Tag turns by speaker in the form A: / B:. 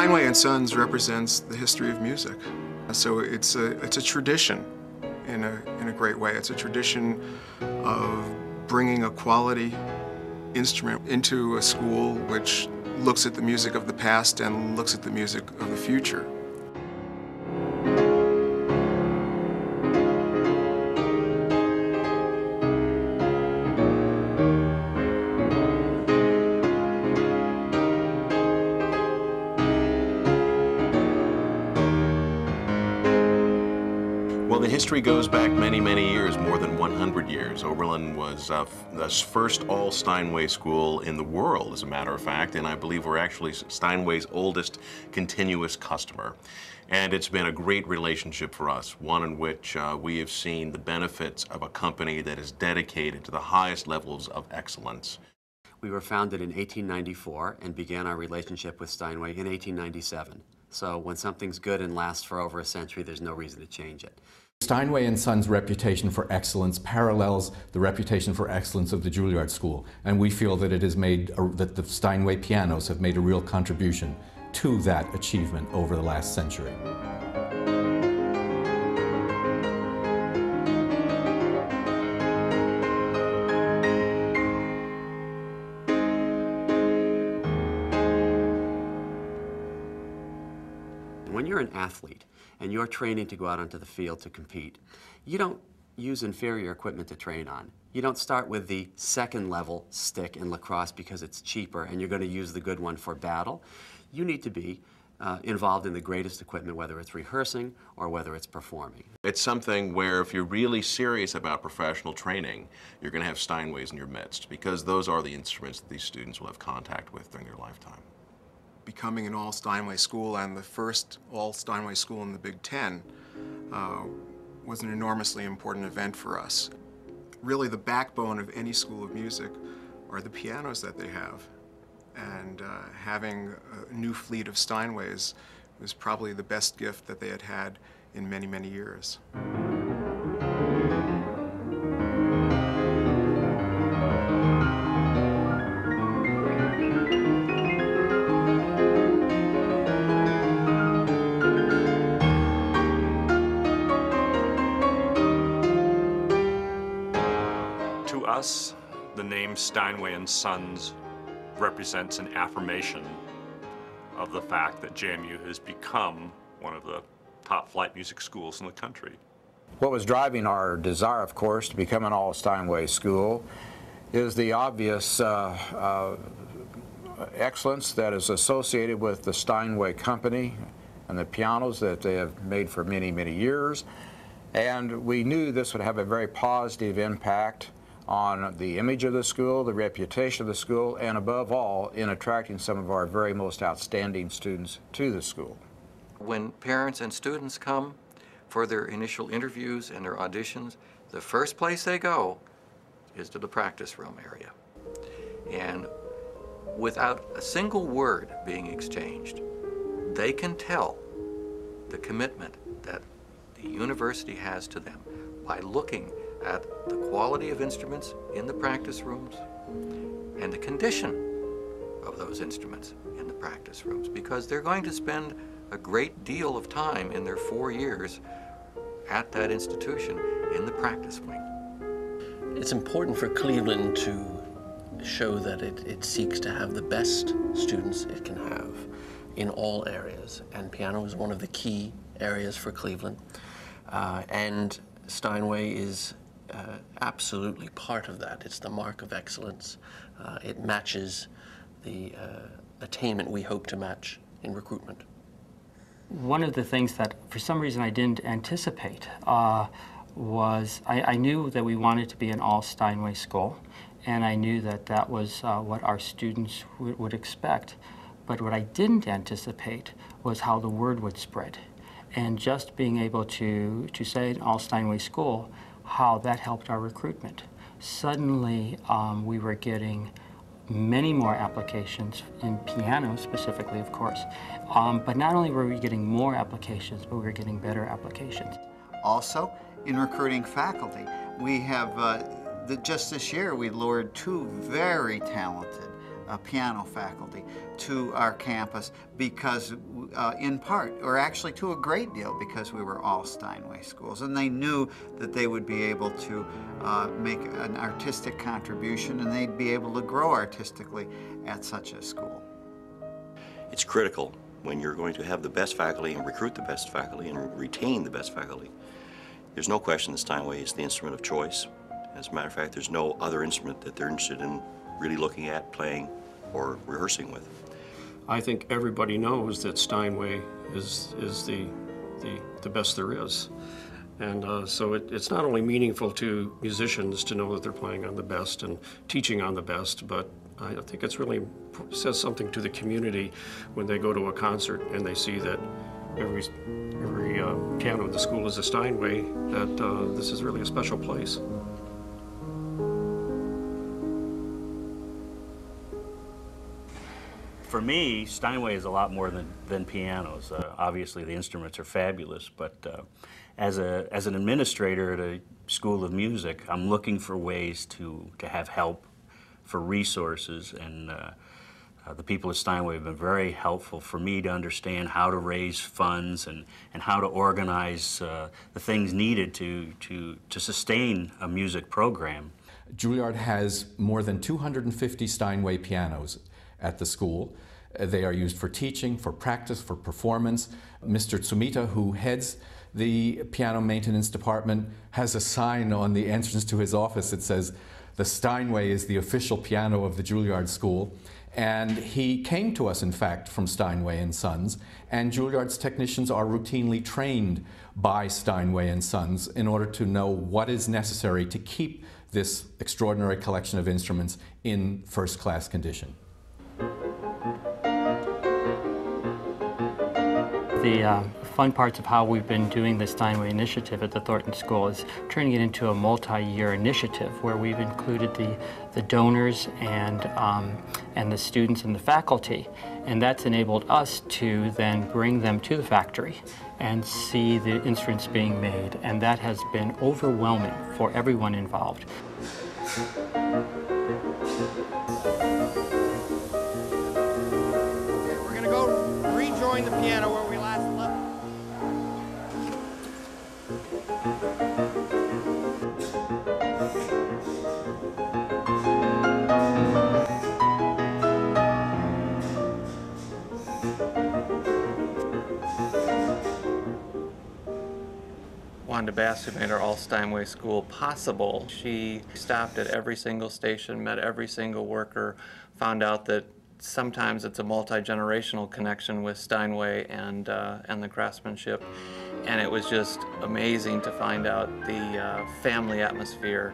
A: All-Steinway & Sons represents the history of music. So it's a tradition in a great way. It's a tradition of bringing a quality instrument into a school which looks at the music of the past and looks at the music of the future.
B: Well, the history goes back many, many years, more than 100 years. Oberlin was the first All-Steinway school in the world, as a matter of fact, and I believe we're actually Steinway's oldest continuous customer. And it's been a great relationship for us, one in which we have seen the benefits of a company that is dedicated to the highest levels of excellence.
C: We were founded in 1894 and began our relationship with Steinway in 1897. So when something's good and lasts for over a century, there's no reason to change it.
D: Steinway & Sons' reputation for excellence parallels the reputation for excellence of the Juilliard School, and we feel that it has made that the Steinway pianos have made a real contribution to that achievement over the last century.
C: When you're an athlete and you're training to go out onto the field to compete, you don't use inferior equipment to train on. You don't start with the second level stick in lacrosse because it's cheaper and you're going to use the good one for battle. You need to be involved in the greatest equipment, whether it's rehearsing or whether it's performing.
B: It's something where if you're really serious about professional training, you're going to have Steinways in your midst, because those are the instruments that these students will have contact with during their lifetime.
A: Becoming an All-Steinway school and the first All-Steinway school in the Big Ten was an enormously important event for us. Really, the backbone of any school of music are the pianos that they have. And having a new fleet of Steinways was probably the best gift that they had had in many, many years.
E: To us, the name Steinway & Sons represents an affirmation of the fact that JMU has become one of the top flight music schools in the country.
F: What was driving our desire, of course, to become an All-Steinway school is the obvious excellence that is associated with the Steinway company and the pianos that they have made for many, many years. And we knew this would have a very positive impact on the image of the school, the reputation of the school, and above all, in attracting some of our very most outstanding students to the school.
G: When parents and students come for their initial interviews and their auditions, the first place they go is to the practice room area. And without a single word being exchanged, they can tell the commitment that the university has to them by looking at the quality of instruments in the practice rooms and the condition of those instruments in the practice rooms, because they're going to spend a great deal of time in their 4 years at that institution in the practice wing.
H: It's important for Cleveland to show that it seeks to have the best students it can have in all areas, and piano is one of the key areas for Cleveland. And Steinway is absolutely part of that. It's the mark of excellence. It matches the attainment we hope to match in recruitment.
I: One of the things that for some reason I didn't anticipate was I knew that we wanted to be an All-Steinway school, and I knew that that was what our students would expect. But what I didn't anticipate was how the word would spread. And just being able to say an All-Steinway school, how that helped our recruitment. Suddenly, we were getting many more applications in piano specifically, of course. But not only were we getting more applications, but we were getting better applications.
J: Also, in recruiting faculty, we have, just this year, we lured 2 very talented piano faculty to our campus because, in part, or actually to a great deal, because we were all Steinway schools. And they knew that they would be able to make an artistic contribution, and they'd be able to grow artistically at such a school.
K: It's critical when you're going to have the best faculty and recruit the best faculty and retain the best faculty. There's no question that Steinway is the instrument of choice. As a matter of fact, there's no other instrument that they're interested in really looking at, playing, or rehearsing with.
L: I think everybody knows that Steinway is the best there is. And so it's not only meaningful to musicians to know that they're playing on the best and teaching on the best, but I think it's really says something to the community when they go to a concert and they see that every piano in the school is a Steinway, that this is really a special place.
M: For me, Steinway is a lot more than pianos. Obviously, the instruments are fabulous, but as an administrator at a school of music, I'm looking for ways to have help, for resources, and the people at Steinway have been very helpful for me to understand how to raise funds and how to organize the things needed to sustain a music program.
D: Juilliard has more than 250 Steinway pianos at the school. They are used for teaching, for practice, for performance. Mr. Tsumita, who heads the piano maintenance department, has a sign on the entrance to his office that says, "The Steinway is the official piano of the Juilliard School." And he came to us, in fact, from Steinway and Sons, and Juilliard's technicians are routinely trained by Steinway and Sons in order to know what is necessary to keep this extraordinary collection of instruments in first-class condition.
I: The fun parts of how we've been doing the Steinway initiative at the Thornton School is turning it into a multi-year initiative where we've included the donors and the students and the faculty, and that's enabled us to then bring them to the factory and see the instruments being made, and that has been overwhelming for everyone involved.
N: We're going to go rejoin the piano where we last left.
G: Wanda Bass, who made our All-Steinway School possible, she stopped at every single station, met every single worker, found out that sometimes it's a multi-generational connection with Steinway and the craftsmanship. And it was just amazing to find out the family atmosphere.